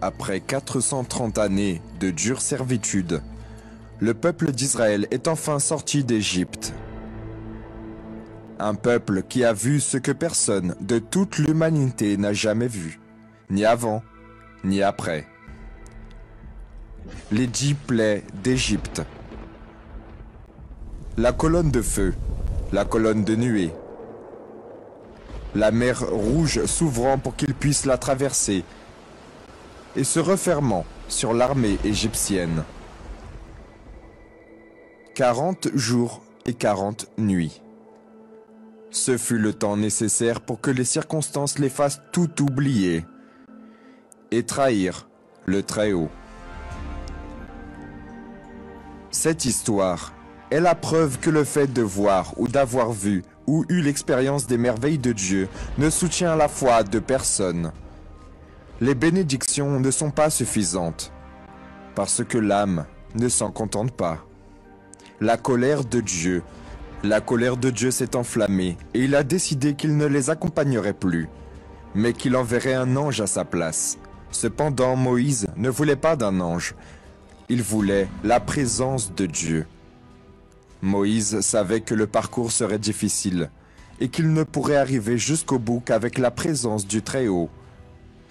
Après 430 années de dure servitude, le peuple d'Israël est enfin sorti d'Égypte. Un peuple qui a vu ce que personne de toute l'humanité n'a jamais vu, ni avant, ni après. Les 10 plaies d'Égypte. La colonne de feu, la colonne de nuée. La mer Rouge s'ouvrant pour qu'ils puissent la traverser et se refermant sur l'armée égyptienne. 40 jours et 40 nuits. Ce fut le temps nécessaire pour que les circonstances les fassent tout oublier et trahir le Très-Haut. Cette histoire est la preuve que le fait de voir ou d'avoir vu ou eu l'expérience des merveilles de Dieu ne soutient la foi de personne. Les bénédictions ne sont pas suffisantes, parce que l'âme ne s'en contente pas. La colère de Dieu s'est enflammée et il a décidé qu'il ne les accompagnerait plus, mais qu'il enverrait un ange à sa place. Cependant, Moïse ne voulait pas d'un ange, il voulait la présence de Dieu. Moïse savait que le parcours serait difficile et qu'il ne pourrait arriver jusqu'au bout qu'avec la présence du Très-Haut.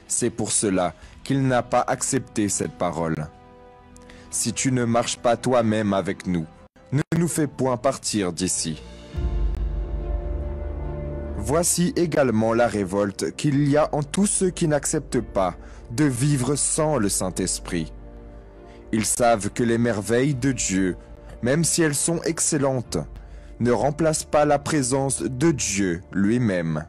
C'est pour cela qu'il n'a pas accepté cette parole. Si tu ne marches pas toi-même avec nous, ne nous fais point partir d'ici. Voici également la révolte qu'il y a en tous ceux qui n'acceptent pas de vivre sans le Saint-Esprit. Ils savent que les merveilles de Dieu, même si elles sont excellentes, ne remplacent pas la présence de Dieu lui-même.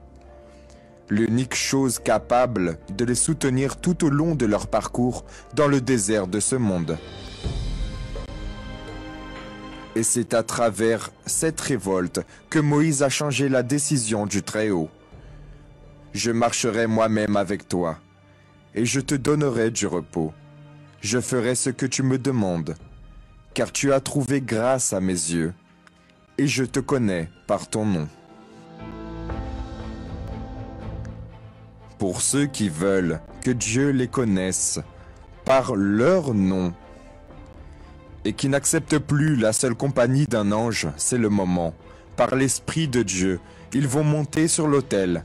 L'unique chose capable de les soutenir tout au long de leur parcours dans le désert de ce monde. Et c'est à travers cette révolte que Moïse a changé la décision du Très-Haut. Je marcherai moi-même avec toi, et je te donnerai du repos. Je ferai ce que tu me demandes, car tu as trouvé grâce à mes yeux, et je te connais par ton nom. Pour ceux qui veulent que Dieu les connaisse par leur nom, et qui n'acceptent plus la seule compagnie d'un ange, c'est le moment. Par l'Esprit de Dieu, ils vont monter sur l'autel,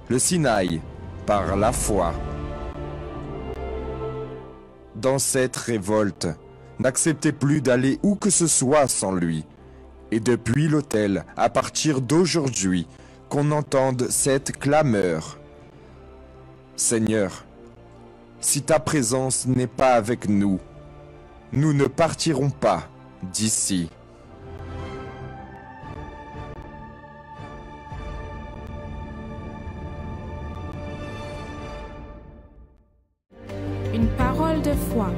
le Sinaï, par la foi. Dans cette révolte, n'acceptez plus d'aller où que ce soit sans lui. Et depuis l'autel, à partir d'aujourd'hui, qu'on entende cette clameur. Seigneur, si ta présence n'est pas avec nous, nous ne partirons pas d'ici. Une parole de foi,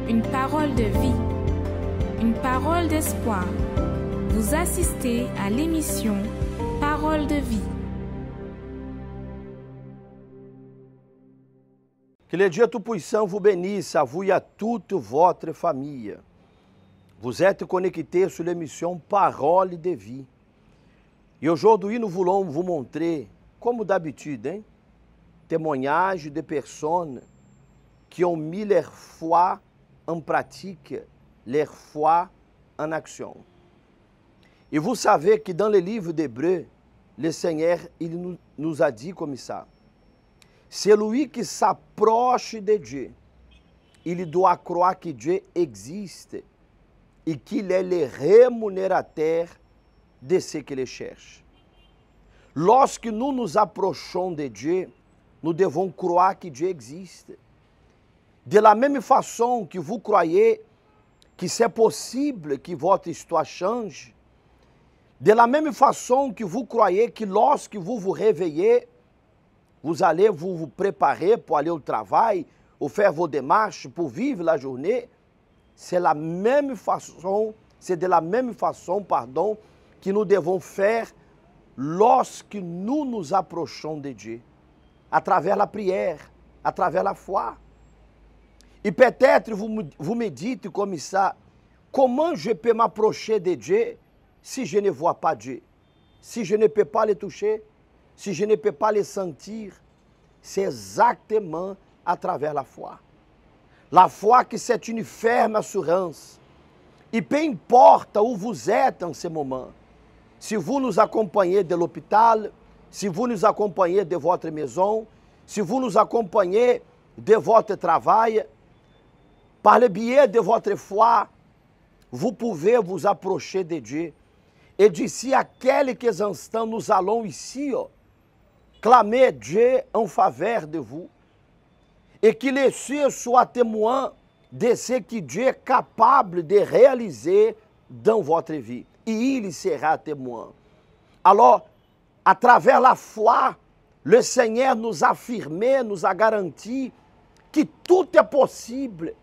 une parole de vie, une parole d'espoir. Vous assistez à l'émission Parole de vie. Que le Dieu Tout-Puissant vous bénisse, à vous et à toute votre famille. Vous êtes connectés sur l'émission Parole de vie. Et aujourd'hui, nous voulons vous montrer, comme d'habitude, témoignages de personnes qui ont mis leur foi en pratique, leur foi en action. Et vous savez que dans le livre d'Hébreux, le Seigneur il nous a dit comme ça. Celui qui s'approche de Dieu, il doit croire que Dieu existe et qu'il est le rémunérateur de ceux qui le cherchent. Lorsque nous nous approchons de Dieu, nous devons croire que Dieu existe. De la même façon que vous croyez que c'est possible que votre histoire change, de la même façon que vous croyez que lorsque vous vous réveillez, vous allez vous préparer pour aller au travail, ou faire vos démarches pour vivre la journée, c'est de la même façon, que nous devons faire lorsque nous nous approchons de Dieu, à travers la prière, à travers la foi. Et peut-être vous me dites comme ça, comment je peux m'approcher de Dieu si je ne vois pas Dieu, si je ne peux pas le toucher, si je ne peux pas le sentir? C'est exactement à travers la foi. La foi que c'est une ferme assurance. Et peu importe où vous êtes en ce moment, si vous nous accompagnez de l'hôpital, si vous nous accompagnez de votre maison, si vous nous accompagnez de votre travail, par le biais de votre foi, vous pouvez vous approcher de Dieu. Et d'ici à quelques instants, nous allons ici, clamer Dieu en faveur de vous. Et que les cieux soient témoins de ce que Dieu est capable de réaliser dans votre vie. Et il sera témoin. Alors, à travers la foi, le Seigneur nous a affirmé, nous a garanti que tout est possible.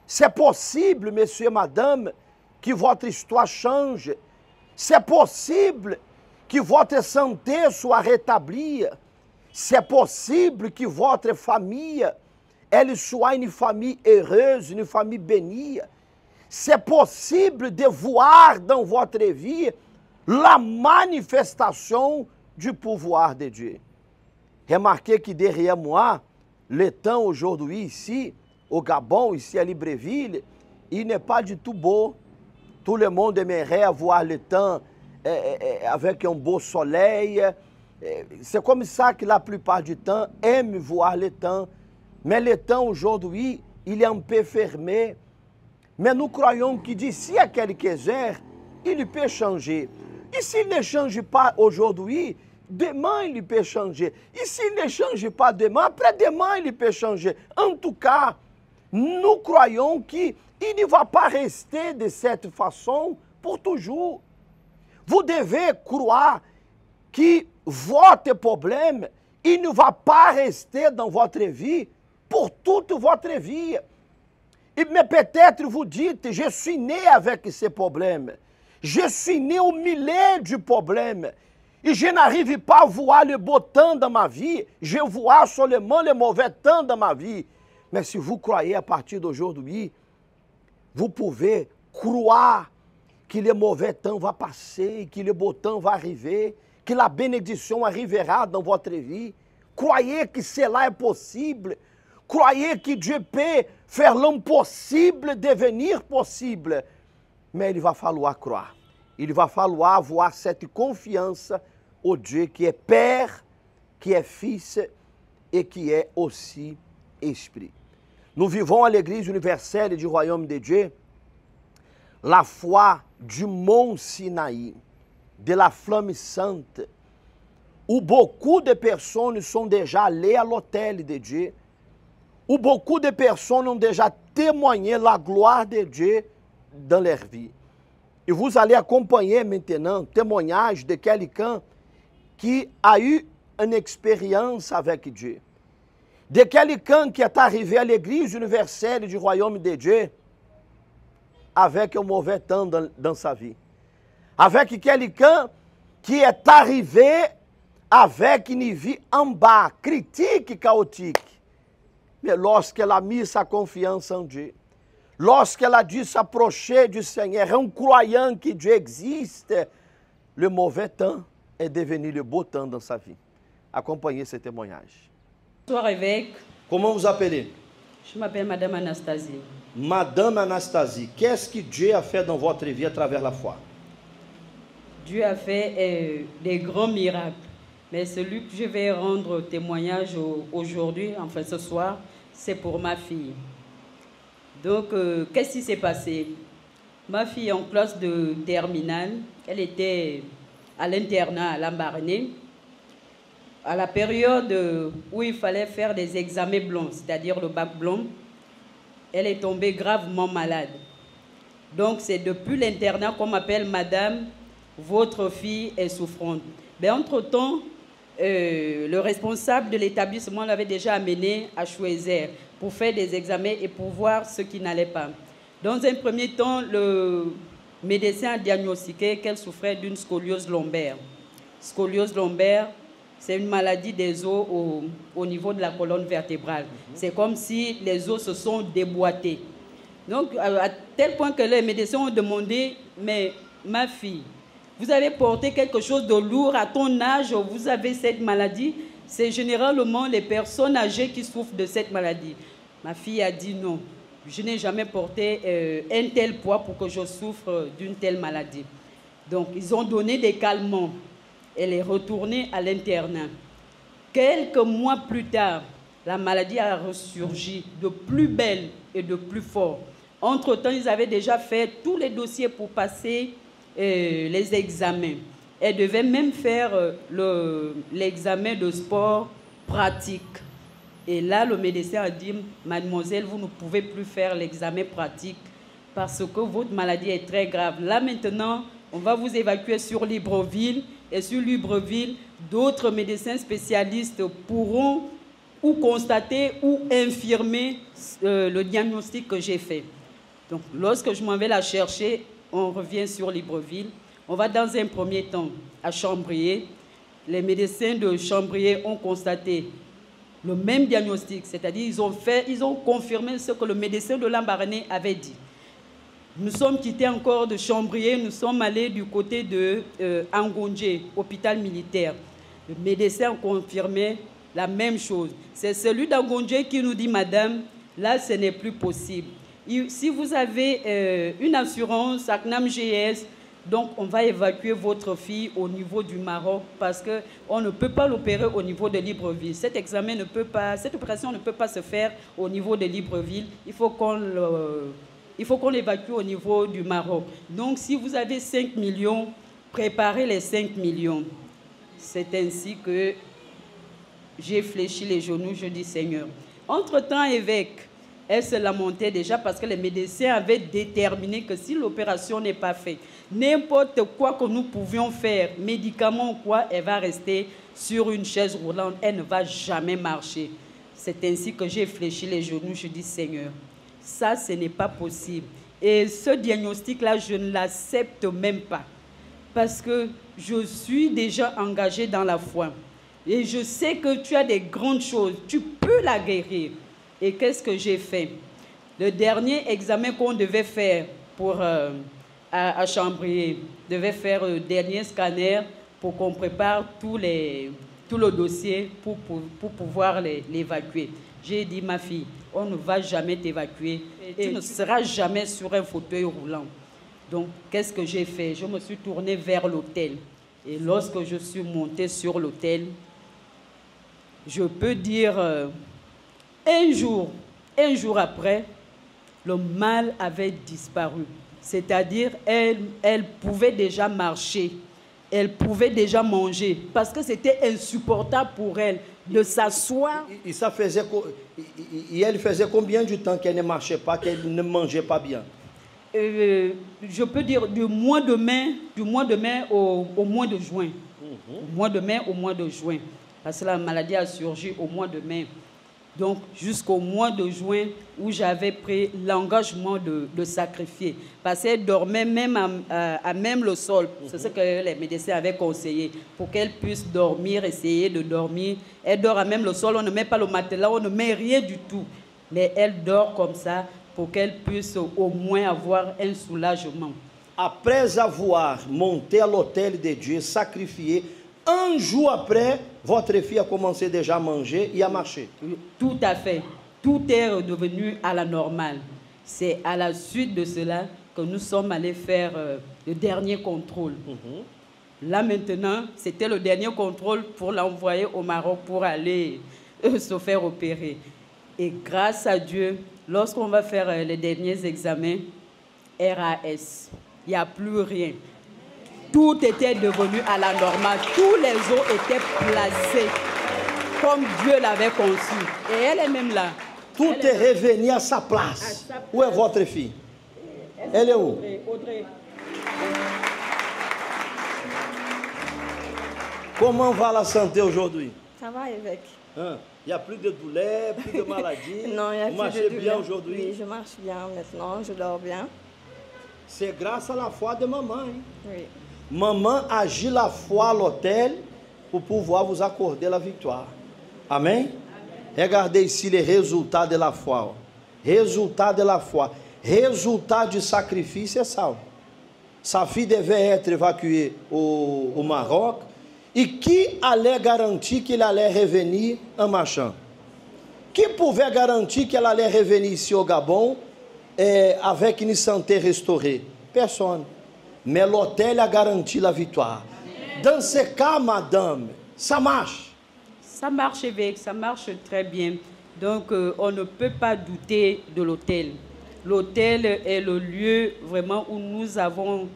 C'est possible, monsieur et madame, que votre histoire change. C'est possible que votre santé soit rétablie. C'est possible que votre famille, elle soit une famille heureuse, une famille bénie. C'est possible de voir dans votre vie la manifestation du pouvoir de Dieu. Remarquez que derrière moi, le temps aujourd'hui ici, au Gabon, ici à Libreville, il n'est pas du tout beau. Tout le monde aimerait voir le temps avec un beau soleil. C'est comme ça que la plupart du temps aiment voir le temps. Mais le temps aujourd'hui, il est un peu fermé. Mais nous croyons que d'ici à quelques heures, il peut changer. Et s'il ne change pas aujourd'hui, demain il peut changer. Et s'il ne change pas demain, après-demain il peut changer. En tout cas, nous croyons qu'il ne va pas rester de cette façon pour toujours. Vous devez croire que votre problème, il ne va pas rester dans votre vie pour toute votre vie. Mais peut-être vous dites, je suis né avec ces problèmes. Je suis né au milieu du problème. Et je n'arrive pas à voir le beau temps dans ma vie. Je vois seulement le mauvais temps dans ma vie. Mais si vous croyez à partir d'aujourd'hui, vous pouvez croire que le mauvais temps va passer, que le beau temps va arriver, que la bénédiction arrivera dans votre vie. Croyez que cela est possible. Croyez que Dieu peut faire l'impossible devenir possible. Mais il va falloir croire. Il va falloir avoir cette confiance au Dieu qui est Père, qui est Fils et qui est aussi Esprit. Nous vivons à l'Église universelle du Royaume de Dieu la foi du Mont Sinaï, de la Flamme Sainte, où beaucoup de personnes sont déjà allées à l'autel de Dieu, où beaucoup de personnes ont déjà témoigné la gloire de Dieu dans leur vie. Et vous allez acompanher maintenant le témoignage de quelqu'un qui a eu une expérience avec Dieu. De quelqu'un qui est arrivé à l'Église universelle du Royaume de Dieu avec un mauvais temps dans sa vie. Avec quelqu'un qui est arrivé avec une vie en bas, critique et chaotique. Mais lorsqu'elle a mis sa confiance en Dieu, lorsqu'elle a dû s'approcher du Seigneur en croyant que Dieu existe, le mauvais temps est devenu le beau temps dans sa vie. Accompagnez ce témoignage. Bonsoir évêque. Comment vous appelez? Je m'appelle Madame Anastasie. Madame Anastasie, qu'est-ce que Dieu a fait dans votre vie à travers la foi? Dieu a fait des grands miracles. Mais celui que je vais rendre témoignage aujourd'hui, enfin ce soir, c'est pour ma fille. Donc, qu'est-ce qui s'est passé? Ma fille est en classe de terminale. Elle était à l'internat à Lambaréné. À la période où il fallait faire des examens blancs, c'est-à-dire le bac blanc, elle est tombée gravement malade. Donc, c'est depuis l'internat qu'on m'appelle Madame, votre fille est souffrante. Mais entre-temps, le responsable de l'établissement l'avait déjà amenée à Choiseul pour faire des examens et pour voir ce qui n'allait pas. Dans un premier temps, le médecin a diagnostiqué qu'elle souffrait d'une scoliose lombaire. Scoliose lombaire, c'est une maladie des os au niveau de la colonne vertébrale. C'est comme si les os se sont déboîtés. Donc, à tel point que les médecins ont demandé, mais ma fille, vous avez porté quelque chose de lourd à ton âge, vous avez cette maladie. c'est généralement les personnes âgées qui souffrent de cette maladie. Ma fille a dit non, je n'ai jamais porté un tel poids pour que je souffre d'une telle maladie. Donc, ils ont donné des calmants. Elle est retournée à l'internat. Quelques mois plus tard, la maladie a ressurgi de plus belle et de plus fort. Entre-temps, ils avaient déjà fait tous les dossiers pour passer les examens. Elle devait même faire l'examen de sport pratique. Et là, le médecin a dit, mademoiselle, vous ne pouvez plus faire l'examen pratique parce que votre maladie est très grave. Là, maintenant, on va vous évacuer sur Libreville. Et sur Libreville, d'autres médecins spécialistes pourront ou constater ou infirmer le diagnostic que j'ai fait. Donc, lorsque je m'en vais la chercher, on revient sur Libreville. On va dans un premier temps à Chambrier. Les médecins de Chambrier ont constaté le même diagnostic, c'est-à-dire ils ont confirmé ce que le médecin de Lambaréné avait dit. Nous sommes quittés encore de Chambrier, nous sommes allés du côté de Angondje, hôpital militaire. Le médecin a confirmé la même chose. C'est celui d'Angondje qui nous dit, madame, là ce n'est plus possible. Si vous avez une assurance ACNAM GS, donc on va évacuer votre fille au niveau du Maroc parce qu'on ne peut pas l'opérer au niveau de Libreville. Cette opération ne peut pas se faire au niveau de Libreville. Il faut qu'on l'évacue au niveau du Maroc. Donc si vous avez 5 millions, préparez les 5 millions. C'est ainsi que j'ai fléchi les genoux, je dis Seigneur. Entre-temps, évêque, elle se lamentait déjà parce que les médecins avaient déterminé que si l'opération n'est pas faite, n'importe quoi que nous pouvions faire, médicaments ou quoi, elle va rester sur une chaise roulante, elle ne va jamais marcher. C'est ainsi que j'ai fléchi les genoux, je dis Seigneur, ça ce n'est pas possible. Et ce diagnostic-là, je ne l'accepte même pas parce que je suis déjà engagée dans la foi. Et je sais que tu as des grandes choses, tu peux la guérir. Et qu'est-ce que j'ai fait? Le dernier examen qu'on devait faire à Chambrier, devait faire le dernier scanner pour qu'on prépare tout le dossier pour pouvoir l'évacuer. J'ai dit, ma fille, on ne va jamais t'évacuer et tu ne seras jamais sur un fauteuil roulant. Donc, qu'est-ce que j'ai fait? Je me suis tournée vers l'hôtel. Et lorsque je suis montée sur l'hôtel, je peux dire... Un jour après, le mal avait disparu. C'est-à-dire, elle pouvait déjà marcher, elle pouvait déjà manger, parce que c'était insupportable pour elle de s'asseoir. Et elle faisait combien de temps qu'elle ne marchait pas, qu'elle ne mangeait pas bien? Je peux dire du mois de mai au mois de juin. Du mois de mai au mois de juin. Parce que la maladie a surgi au mois de mai. Donc, jusqu'au mois de juin, où j'avais pris l'engagement de sacrifier. Parce qu'elle dormait même à même le sol. C'est ce que les médecins avaient conseillé. Pour qu'elle puisse dormir, essayer de dormir. Elle dort à même le sol, on ne met pas le matelas, on ne met rien du tout. Mais elle dort comme ça pour qu'elle puisse au moins avoir un soulagement. Après avoir monté à l'autel de Dieu, sacrifié, un jour après, votre fille a commencé déjà à manger et à marcher. Tout à fait. Tout est redevenu à la normale. C'est à la suite de cela que nous sommes allés faire le dernier contrôle. Là maintenant, c'était le dernier contrôle pour l'envoyer au Maroc pour aller se faire opérer. Et grâce à Dieu, lorsqu'on va faire les derniers examens, RAS, il n'y a plus rien. Tout était devenu à la normale. Tous les os étaient placés comme Dieu l'avait conçu. Et elle est même là. Tout est revenu à sa place. Où est votre fille? Elle est où? Audrey. Comment va la santé aujourd'hui? Ça va, évêque. Il n'y a plus de douleur, plus de maladie. Non, il n'y a plus de douleur. Vous marchez bien aujourd'hui? Oui, je marche bien maintenant, je dors bien. C'est grâce à la foi de maman. Hein? Oui. Maman agit la foi à l'autel pour pouvoir vous accorder la victoire. Amen? Regardez ici les résultats de la foi. Résultat de la foi. Résultat du sacrifício é ça. Sa fille devait être évacuée au Maroc. Et qui allait garantir qu'il allait revenir en marchant? Qui pouvait garantir qu'elle allait revenir ici au Gabon avec une santé restaurée? Personne. Mais l'hôtel a garanti la victoire. Dans ce cas, madame, ça marche. Ça marche, évêque, ça marche très bien. Donc, on ne peut pas douter de l'hôtel. L'hôtel est le lieu vraiment où nous avons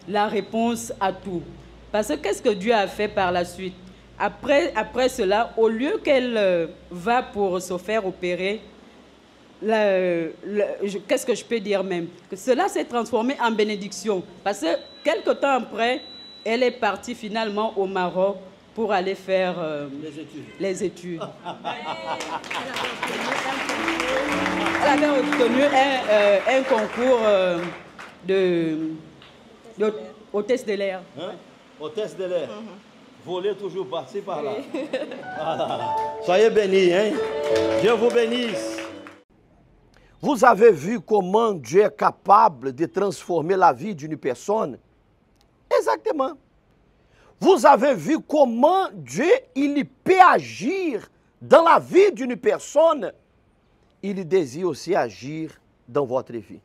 la réponse à tout. Parce que qu'est-ce que Dieu a fait par la suite? Après cela, au lieu qu'elle va pour se faire opérer, qu'est-ce que je peux dire même? Que cela s'est transformé en bénédiction. Parce que quelque temps après, elle est partie finalement au Maroc pour aller faire les études. Elle avait obtenu un concours d'hôtesse de l'air. Hein? Hôtesse de l'air. Voler toujours par-ci, par-là. Voilà. Soyez bénis, hein? Dieu vous bénisse. Vous avez vu comment Dieu est capable de transformer la vie d'une personne? Exactement. Vous avez vu comment Dieu, il peut agir dans la vie d'une personne? Il désire aussi agir dans votre vie.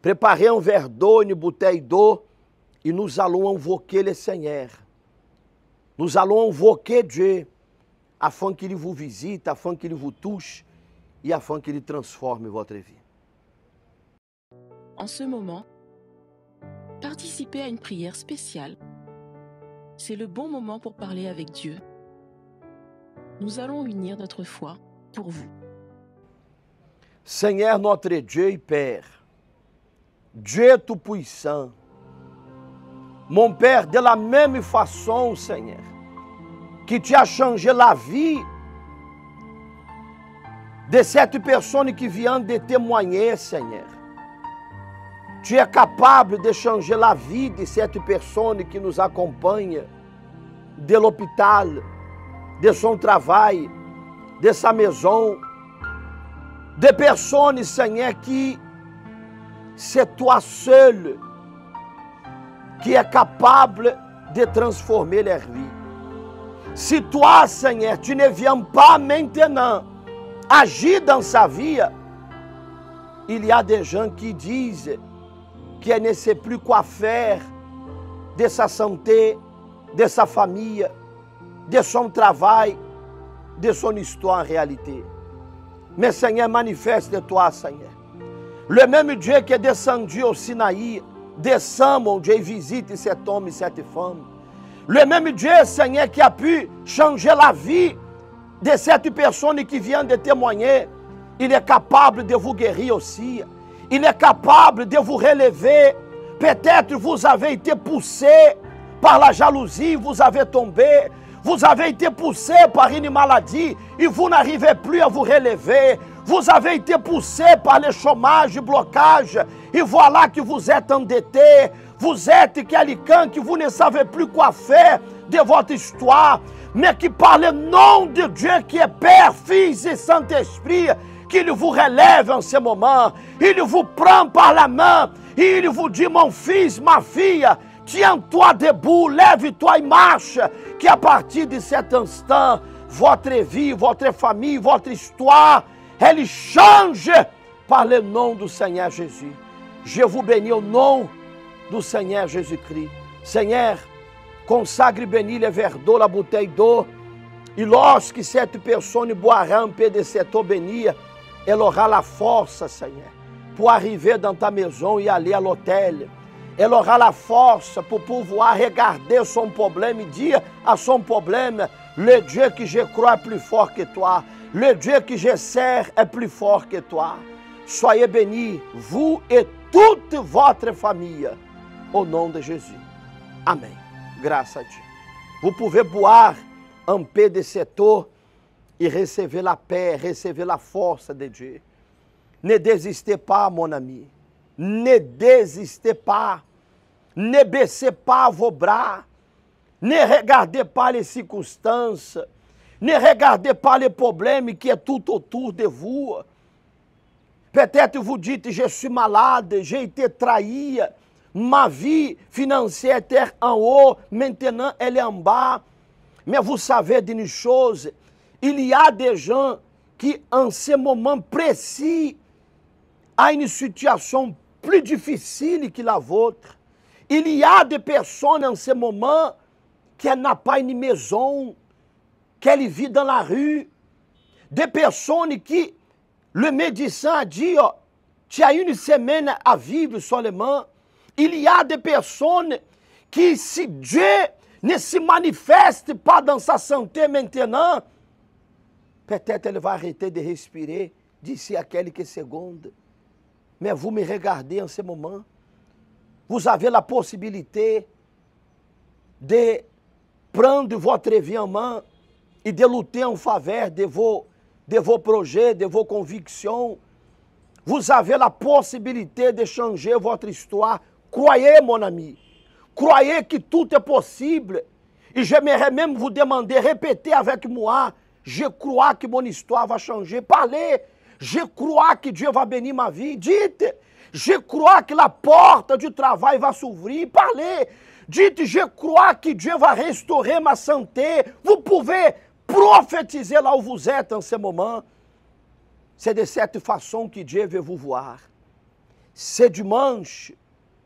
Préparez un verre d'eau, une bouteille d'eau, et nous allons invoquer le Seigneur. Nous allons invoquer Dieu, afin qu'il vous visite, afin qu'il vous touche, et afin qu'il transforme votre vie. En ce moment, participez à une prière spéciale. C'est le bon moment pour parler avec Dieu. Nous allons unir notre foi pour vous. Seigneur notre Dieu et Père, Dieu Tout-Puissant, mon Père, de la même façon, Seigneur, que tu as changé la vie de cette personne qui vient de témoigner, Seigneur. Tu es capable de changer la vie de cette personne qui nous accompagne, de l'hôpital, de son travail, de sa maison, de personnes, Seigneur, qui c'est toi seul qui est capable de transformer leur vie. Si toi, Seigneur, tu ne viens pas maintenant agir dans sa vie, il y a des gens qui disent qu'elle ne sait plus quoi faire de sa santé, de sa famille, de son travail, de son histoire en réalité. Mais Seigneur, manifeste-toi, Seigneur. Le même Dieu qui est descendu au Sinaï, descend, mon Dieu, et visite cet homme et cette femme. Le même Dieu, Seigneur, qui a pu changer la vie de cette personne qui vient de témoigner, il est capable de vous guérir aussi. Il est capable de vous relever. Peut-être vous avez été poussé par la jalousie, vous avez tombé. Vous avez été poussé par une maladie et vous n'arrivez plus à vous relever. Vous avez été poussé par le chômage, le blocage, et voilà que vous êtes endetté. Vous êtes quelqu'un que vous ne savez plus quoi faire de votre histoire, mais qui par le nom de Dieu qui est Père, Fils et Saint-Esprit, qu'il vous relève en ce moment. Il vous prend par la main et il vous dit, mon fils, ma fille, tiens-toi debout, lève-toi et marche, qu'à partir de cet instant, votre vie, votre famille, votre histoire, elle change par le nom du Seigneur Jésus. Je vous bénis au nom du Seigneur Jésus-Christ. Seigneur, consagre et bénis le verre d'eau, la bouteille d'eau, et lorsque cette personne boira un peu de cette eau bénie, elle aura la force, Seigneur, pour arriver dans ta maison et aller à l'hôtel. Elle aura la force pour pouvoir regarder son problème et dire à son problème, le Dieu que je crois est plus fort que toi. Le Dieu que je sers est plus fort que toi. Soyez bénis, vous et toute votre famille, au nom de Jésus. Amen. Grâce à Dieu. Vous pouvez boire un peu de cette eau et recevoir la paix, recevoir la force de Dieu. Ne désistez pas, mon ami. Ne désistez pas. Ne baissez pas vos bras. Ne regardez pas les circonstances. Ne regardez pas les problèmes qui sont tout autour de vous. Peut-être vous dites, je suis malade, j'ai été trahi, ma vie financière était en haut, maintenant elle est en bas. Mais vous savez d'une chose, il y a des gens qui, en ce moment précis, ont une situation plus difficile que la vôtre. Il y a des personnes en ce moment qui n'ont pas une maison, qu'elles vivent dans la rue. Des personnes qui, le médecin a dit, oh, tu as une semaine à vivre seulement. Il y a des personnes qui, si Dieu ne se manifeste pas dans sa santé maintenant, peut-être elle va arrêter de respirer d'ici à quelques secondes. Mais vous me regardez en ce moment. Vous avez la possibilité de prendre votre vie en main et de lutter en faveur de vos projets, de vos convictions. Vous avez la possibilité de changer votre histoire. Croyez, mon ami. Croyez que tout est possible. Et j'aimerais même vous demander, répétez avec moi, je crois que mon histoire va changer. Parlez, je crois que Dieu va bénir ma vie. Dites, je crois que la porte du travail va s'ouvrir. Parlez, dites, je crois que Dieu va restaurer ma santé. Vous pouvez prophétiser là où vous êtes en ce moment. C'est de cette façon que Dieu veut vous voir. Ce dimanche,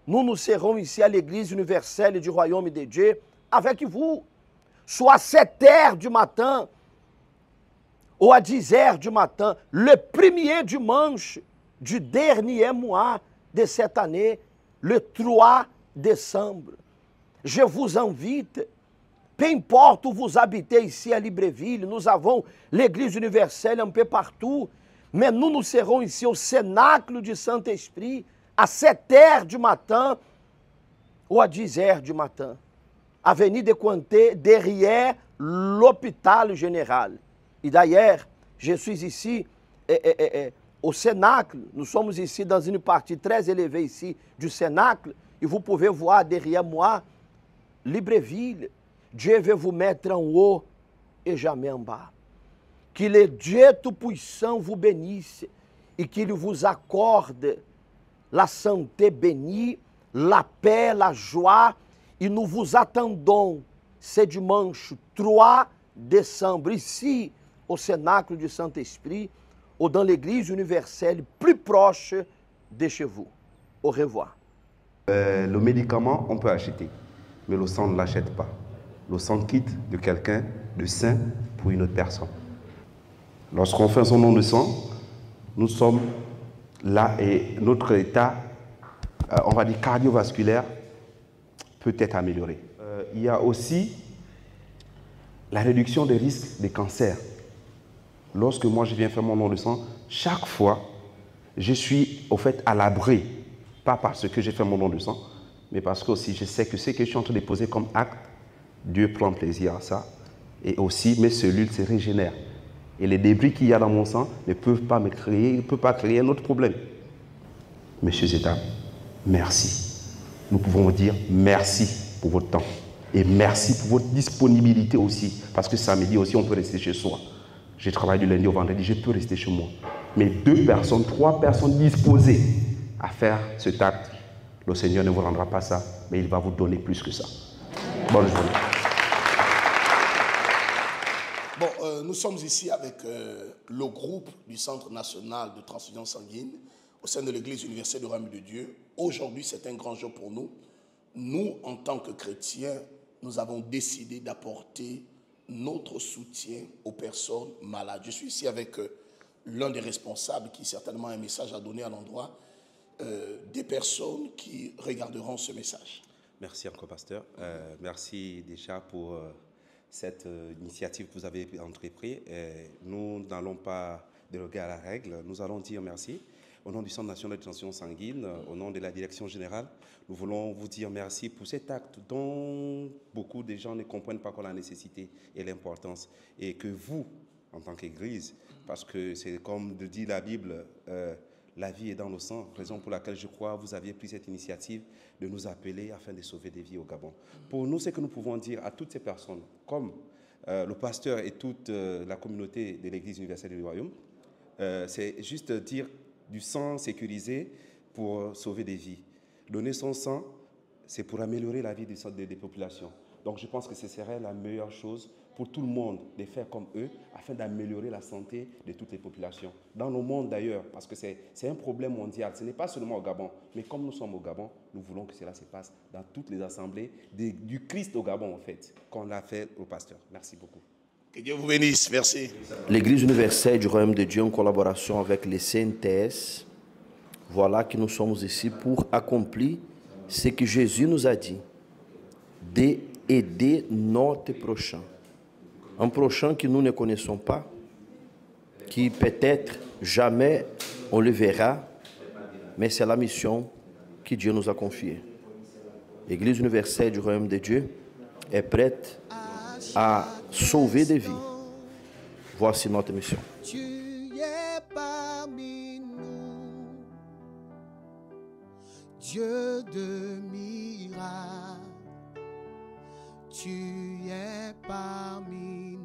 nous serons ici à l'église universelle du royaume de Dieu avec vous. Soit à 7 heures du matin ou à 10 heures du matin, le premier dimanche du dernier mois de cette année, le 3 décembre. Je vous invite, peu importe où vous habitez ici à Libreville, nous avons l'église universelle un peu partout, mais nous serons ici au Cénacle du Saint-Esprit à 7 heures du matin ou à 10 heures du matin. Avenue de Cointet, derrière l'hôpital général. Et d'ailleurs, je suis ici au Cénacle. Nous sommes ici dans une partie très élevée ici du Cénacle. Et vous pouvez voir derrière moi, Libreville. Dieu veut vous mettre en haut et jamais en bas. Que le Dieu Tout-Puissant vous bénisse et qu'il vous accorde la santé bénie, la paix, la joie. Et nous vous attendons ce dimanche 3 décembre ici au Cénacle du Saint-Esprit ou dans l'église universelle plus proche de chez vous. Au revoir. Le médicament, on peut acheter, mais le sang ne l'achète pas. Le sang quitte de quelqu'un de sain pour une autre personne. Lorsqu'on fait son don de sang, nous sommes là et notre état, on va dire cardiovasculaire, peut être amélioré. Il y a aussi la réduction des risques de cancer. Lorsque moi je viens faire mon don de sang, chaque fois, je suis au fait à l'abri. Pas parce que j'ai fait mon don de sang, mais parce que aussi je sais que ce que je suis en train de poser comme acte, Dieu prend plaisir à ça. Et aussi mes cellules se régénèrent. Et les débris qu'il y a dans mon sang ne peuvent pas me créer, ne peuvent pas créer un autre problème. Messieurs et dames, merci. Nous pouvons vous dire merci pour votre temps. Et merci pour votre disponibilité aussi. Parce que samedi aussi, on peut rester chez soi. Je travaille du lundi au vendredi, je peux rester chez moi. Mais 2 personnes, 3 personnes disposées à faire cet acte, le Seigneur ne vous rendra pas ça, mais il va vous donner plus que ça. Bonne journée. Bon, nous sommes ici avec le groupe du Centre national de transfusion sanguine au sein de l'Église universelle du royaume de Dieu. Aujourd'hui, c'est un grand jour pour nous. Nous, en tant que chrétiens, nous avons décidé d'apporter notre soutien aux personnes malades. Je suis ici avec l'un des responsables qui certainement a un message à donner à l'endroit des personnes qui regarderont ce message. Merci encore, pasteur. Merci déjà pour cette initiative que vous avez entreprise. Nous n'allons pas déroger à la règle. Nous allons dire merci. Au nom du Centre national de transfusion sanguine, au nom de la direction générale, nous voulons vous dire merci pour cet acte dont beaucoup de gens ne comprennent pas encore la nécessité et l'importance. Et que vous, en tant qu'Église, parce que c'est comme le dit la Bible, la vie est dans le sang, raison pour laquelle je crois que vous aviez pris cette initiative de nous appeler afin de sauver des vies au Gabon. Pour nous, ce que nous pouvons dire à toutes ces personnes, comme le pasteur et toute la communauté de l'Église universelle du Royaume, c'est juste dire du sang sécurisé pour sauver des vies. Donner son sang, c'est pour améliorer la vie des populations. Donc je pense que ce serait la meilleure chose pour tout le monde de faire comme eux afin d'améliorer la santé de toutes les populations. Dans le monde d'ailleurs, parce que c'est un problème mondial. Ce n'est pas seulement au Gabon, mais comme nous sommes au Gabon, nous voulons que cela se passe dans toutes les assemblées du Christ au Gabon, en fait, qu'on l'a fait au pasteur. Merci beaucoup. Que Dieu vous bénisse. Merci. L'Église universelle du Royaume de Dieu en collaboration avec les CNTS, voilà que nous sommes ici pour accomplir ce que Jésus nous a dit, d'aider notre prochain. Un prochain que nous ne connaissons pas, qui peut-être jamais on le verra, mais c'est la mission que Dieu nous a confiée. L'Église universelle du Royaume de Dieu est prête à sauver des vies. Voici notre mission. Tu es parmi nous, Dieu de miracles. Tu es parmi nous.